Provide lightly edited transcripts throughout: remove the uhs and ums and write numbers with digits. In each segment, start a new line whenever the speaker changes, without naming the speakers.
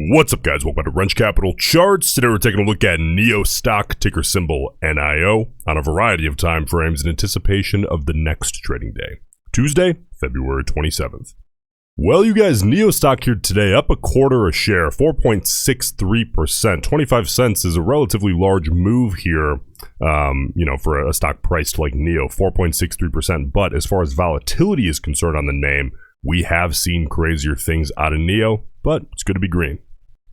What's up, guys? Welcome to Roensch Capital Charts. Today we're taking a look at NIO stock, ticker symbol NIO, on a variety of time frames in anticipation of the next trading day, Tuesday, February 27th. Well, you guys, NIO stock here today up a quarter a share, 4.63%. 25 cents is a relatively large move here, for a stock priced like NIO, 4.63%. But as far as volatility is concerned on the name, we have seen crazier things out of NIO, but it's good to be green.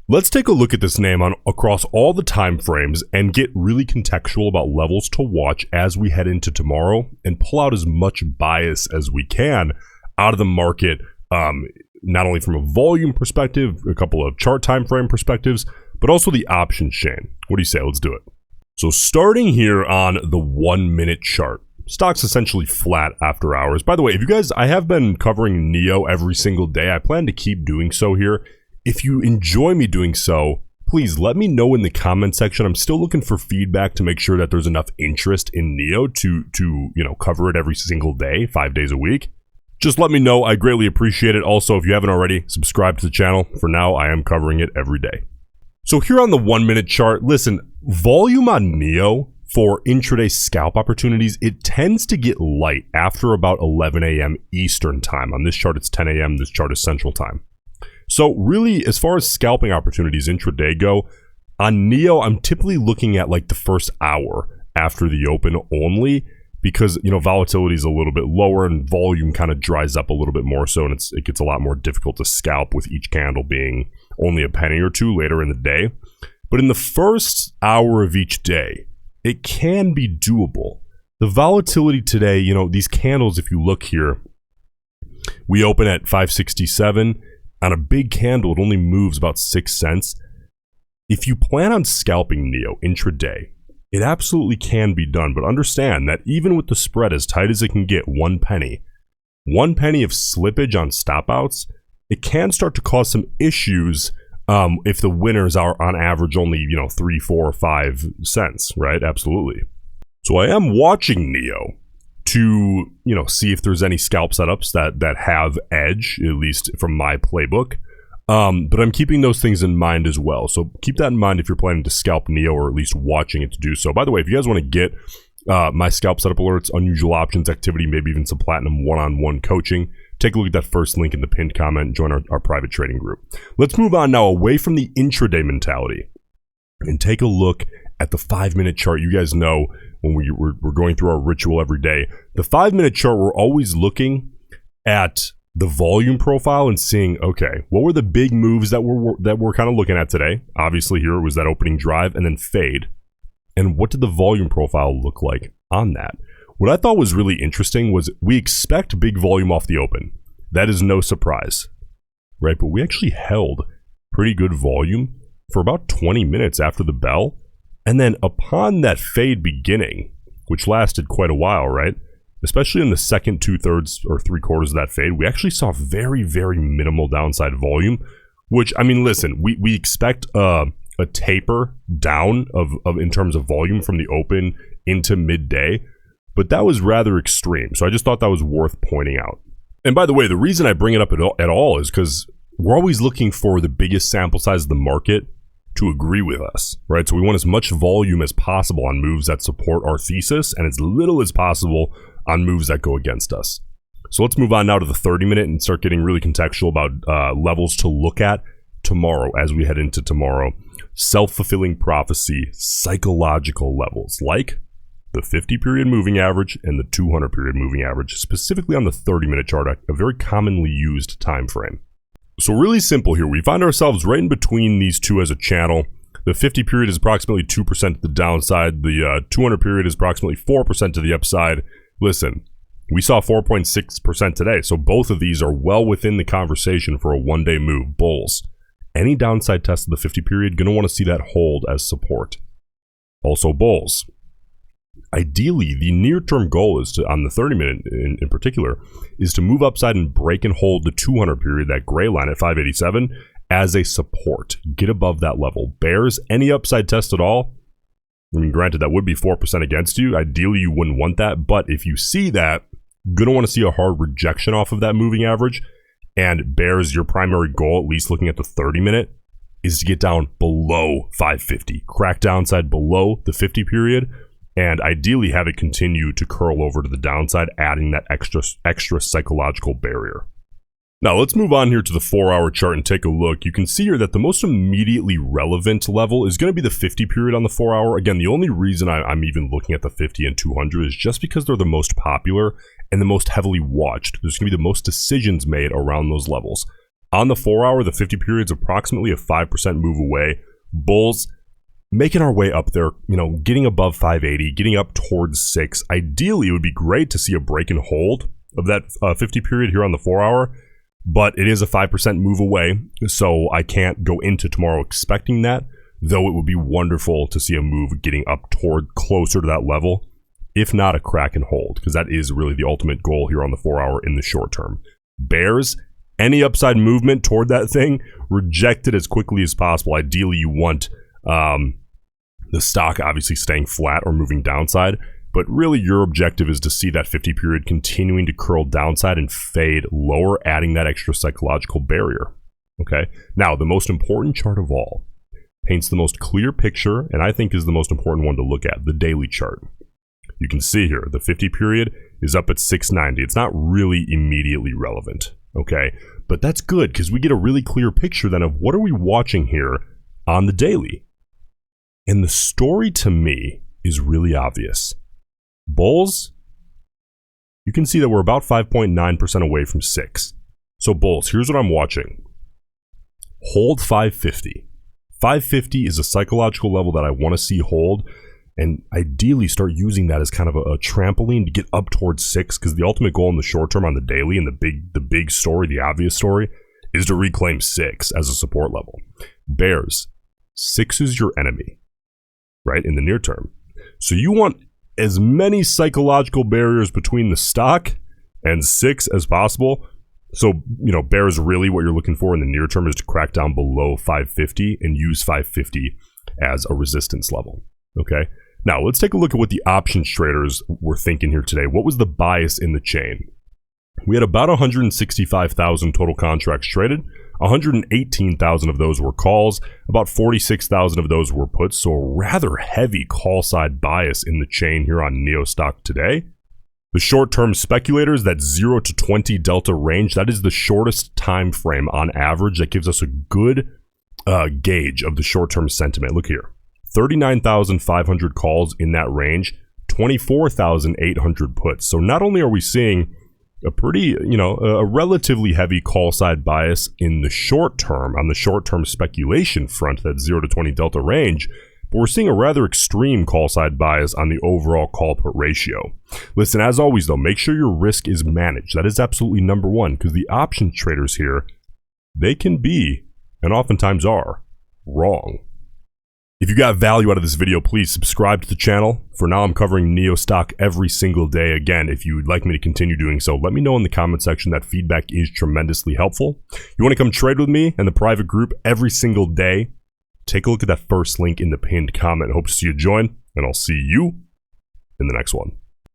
Let's take a look at this name across all the time frames and get really contextual about levels to watch as we head into tomorrow and pull out as much bias as we can out of the market, not only from a volume perspective, a couple of chart time frame perspectives, but also the options chain. What do you say? Let's do it. So starting here on the 1 minute chart. Stock's essentially flat after hours. By the way, if you guys, I have been covering NIO every single day. I plan to keep doing so here. If you enjoy me doing so, please let me know in the comment section. I'm still looking for feedback to make sure that there's enough interest in NIO to cover it every single day, 5 days a week. Just let me know. I greatly appreciate it. Also, if you haven't already, subscribe to the channel. For now, I am covering it every day. So here on the 1 minute chart, listen, volume on NIO for intraday scalp opportunities, it tends to get light after about 11 a.m. Eastern time. On this chart, it's 10 a.m. This chart is Central time. So really, as far as scalping opportunities intraday go, on NIO, I'm typically looking at like the first hour after the open only because, volatility is a little bit lower and volume kind of dries up a little bit more so, and it gets a lot more difficult to scalp with each candle being only a penny or two later in the day. But in the first hour of each day, it can be doable. The volatility today, these candles, if you look here, we open at 567. On a big candle, it only moves about 6 cents. If you plan on scalping NIO intraday, it absolutely can be done. But understand that even with the spread as tight as it can get, 1 penny of slippage on stop outs, it can start to cause some issues if the winners are on average only, 3, 4, or 5 cents, right? Absolutely. So I am watching NIO to, see if there's any scalp setups that have edge, at least from my playbook. But I'm keeping those things in mind as well. So keep that in mind if you're planning to scalp NIO or at least watching it to do so. By the way, if you guys want to get my scalp setup alerts, unusual options activity, maybe even some platinum one-on-one coaching, take a look at that first link in the pinned comment and join our private trading group. Let's move on now away from the intraday mentality and take a look at the 5 minute chart. You guys know when we're going through our ritual every day, the 5 minute chart, we're always looking at the volume profile and seeing, okay, what were the big moves that we're kind of looking at today? Obviously here it was that opening drive and then fade. And what did the volume profile look like on that? What I thought was really interesting was we expect big volume off the open. That is no surprise, right? But we actually held pretty good volume for about 20 minutes after the bell. And then upon that fade beginning, which lasted quite a while, right? Especially in the second 2/3 or 3/4 of that fade, we actually saw very, very minimal downside volume, which, listen, we expect a taper down of in terms of volume from the open into midday. But that was rather extreme. So I just thought that was worth pointing out. And by the way, the reason I bring it up at all is because we're always looking for the biggest sample size of the market to agree with us, right? So we want as much volume as possible on moves that support our thesis and as little as possible on moves that go against us. So let's move on now to the 30 minute and start getting really contextual about levels to look at tomorrow as we head into tomorrow. Self-fulfilling prophecy, psychological levels like the 50-period moving average and the 200-period moving average, specifically on the 30-minute chart, a very commonly used time frame. So really simple here. We find ourselves right in between these two as a channel. The 50-period is approximately 2% to the downside. The 200-period is approximately 4% to the upside. Listen, we saw 4.6% today, so both of these are well within the conversation for a one-day move. Bulls. Any downside test of the 50-period, going to want to see that hold as support. Also bulls. Ideally, the near-term goal is to, on the 30-minute in particular, is to move upside and break and hold the 200-period, that gray line at 587, as a support. Get above that level. Bears, any upside test at all, granted, that would be 4% against you. Ideally, you wouldn't want that, but if you see that, you're going to want to see a hard rejection off of that moving average, and bears your primary goal, at least looking at the 30-minute, is to get down below 550, crack downside below the 50 period, and ideally have it continue to curl over to the downside, adding that extra psychological barrier. Now let's move on here to the 4-hour chart and take a look. You can see here that the most immediately relevant level is going to be the 50 period on the 4-hour. Again, the only reason I'm even looking at the 50 and 200 is just because they're the most popular and the most heavily watched. There's going to be the most decisions made around those levels. On the 4-hour, the 50 period is approximately a 5% move away. Bulls making our way up there, getting above 580, getting up towards 6. Ideally, it would be great to see a break and hold of that 50 period here on the 4-hour. But it is a 5% move away, so I can't go into tomorrow expecting that, though it would be wonderful to see a move getting up toward closer to that level, if not a crack and hold, because that is really the ultimate goal here on the 4-hour in the short term. Bears, any upside movement toward that thing, reject it as quickly as possible. Ideally, you want the stock obviously staying flat or moving downside. But really your objective is to see that 50 period continuing to curl downside and fade lower, adding that extra psychological barrier. Okay. Now, the most important chart of all paints the most clear picture, and I think is the most important one to look at, the daily chart. You can see here, the 50 period is up at 690. It's not really immediately relevant. Okay. But that's good because we get a really clear picture then of what are we watching here on the daily. And the story to me is really obvious. Bulls, you can see that we're about 5.9% away from 6. So bulls, here's what I'm watching. Hold 550. 550 is a psychological level that I want to see hold, and ideally start using that as kind of a trampoline to get up towards 6, because the ultimate goal in the short term on the daily and the big story, the obvious story, is to reclaim 6 as a support level. Bears, 6 is your enemy, right, in the near term. So you want as many psychological barriers between the stock and 6 as possible. So, bears, really what you're looking for in the near term is to crack down below 550 and use 550 as a resistance level. Okay. Now let's take a look at what the options traders were thinking here today. What was the bias in the chain? We had about 165,000 total contracts traded. 118,000 of those were calls, about 46,000 of those were puts, so a rather heavy call side bias in the chain here on NIO stock today. The short-term speculators, that 0 to 20 delta range, that is the shortest time frame on average. That gives us a good gauge of the short-term sentiment. Look here, 39,500 calls in that range, 24,800 puts. So not only are we seeing a pretty, a relatively heavy call side bias in the short term, on the short term speculation front, that 0 to 20 delta range, but we're seeing a rather extreme call side bias on the overall call put ratio. Listen, as always though, make sure your risk is managed. That is absolutely number one, because the options traders here, they can be, and oftentimes are, wrong. If you got value out of this video, please subscribe to the channel. For now, I'm covering NIO stock every single day. Again, if you would like me to continue doing so, let me know in the comment section. That feedback is tremendously helpful. You want to come trade with me and the private group every single day? Take a look at that first link in the pinned comment. I hope to see you join, and I'll see you in the next one.